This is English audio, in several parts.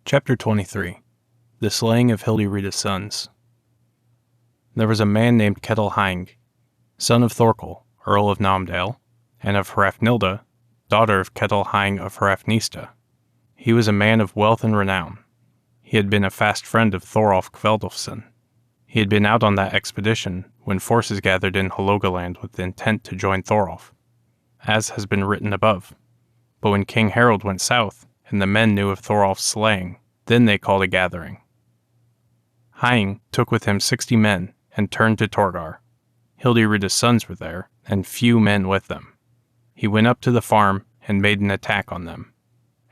Chapter 23. The Slaying of Hildirida's Sons. There was a man named Ketil, son of Thorkel, Earl of Namdale, and of Hrafnilda, daughter of Ketil of Hrafnista. He was a man of wealth and renown. He had been a fast friend of Thorolf Kveldolfsson. He had been out on that expedition when forces gathered in Hålogaland with the intent to join Thorolf, as has been written above. But when King Harald went south, and the men knew of Thorolf's slaying, then they called a gathering. Haing took with him 60 men and turned to Torgar. Hildirida's sons were there, and few men with them. He went up to the farm and made an attack on them.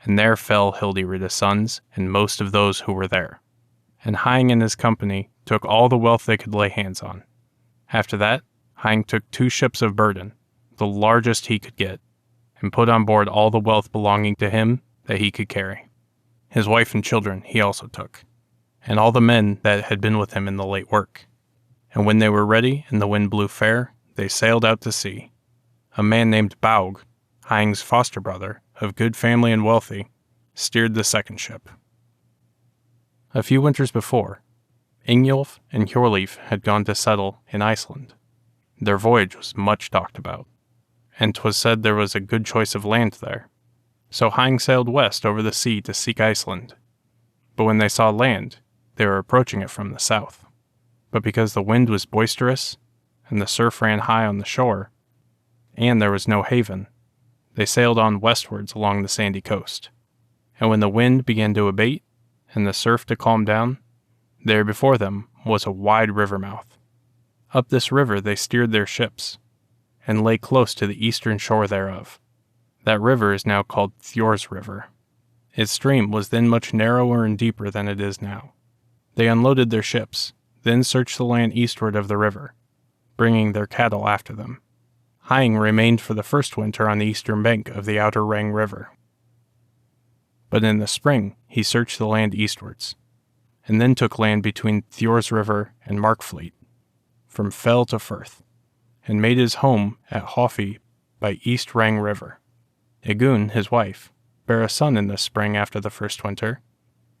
And there fell Hildirida's sons and most of those who were there. And Haing and his company took all the wealth they could lay hands on. After that, Haing took 2 ships of burden, the largest he could get, and put on board all the wealth belonging to him that he could carry. His wife and children he also took, and all the men that had been with him in the late work. And when they were ready and the wind blew fair, they sailed out to sea. A man named Baug, Haing's foster brother, of good family and wealthy, steered the second ship. A few winters before, Ingjolf and Hjorleif had gone to settle in Iceland. Their voyage was much talked about, and 'twas said there was a good choice of land there. So Haing sailed west over the sea to seek Iceland. But when they saw land, they were approaching it from the south. But because the wind was boisterous, and the surf ran high on the shore, and there was no haven, they sailed on westwards along the sandy coast. And when the wind began to abate, and the surf to calm down, there before them was a wide river mouth. Up this river they steered their ships, and lay close to the eastern shore thereof. That river is now called Thjor's River. Its stream was then much narrower and deeper than it is now. They unloaded their ships, then searched the land eastward of the river, bringing their cattle after them. Haing remained for the first winter on the eastern bank of the outer Rang River. But in the spring he searched the land eastwards, and then took land between Thjor's River and Markfleet, from fell to firth, and made his home at Hofi by East Rang River. Egun, his wife, bare a son in the spring after the first winter,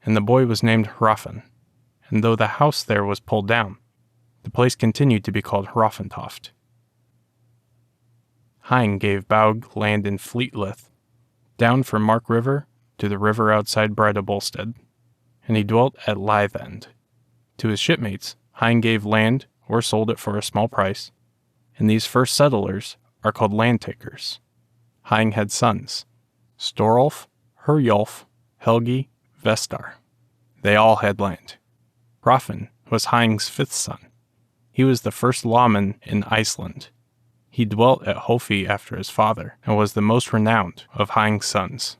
and the boy was named Hrafn. And though the house there was pulled down, the place continued to be called Hrafntoft. Haing gave Baug land in Fleetlith, down from Mark River to the river outside Breidabulstead, and he dwelt at Lythend. To his shipmates, Haing gave land or sold it for a small price, and these first settlers are called landtakers. Haing had sons, Storolf, Herjolf, Helgi, Vestar. They all had land. Hrafn was Haing's 5th son. He was the first lawman in Iceland. He dwelt at Hofi after his father, and was the most renowned of Haing's sons.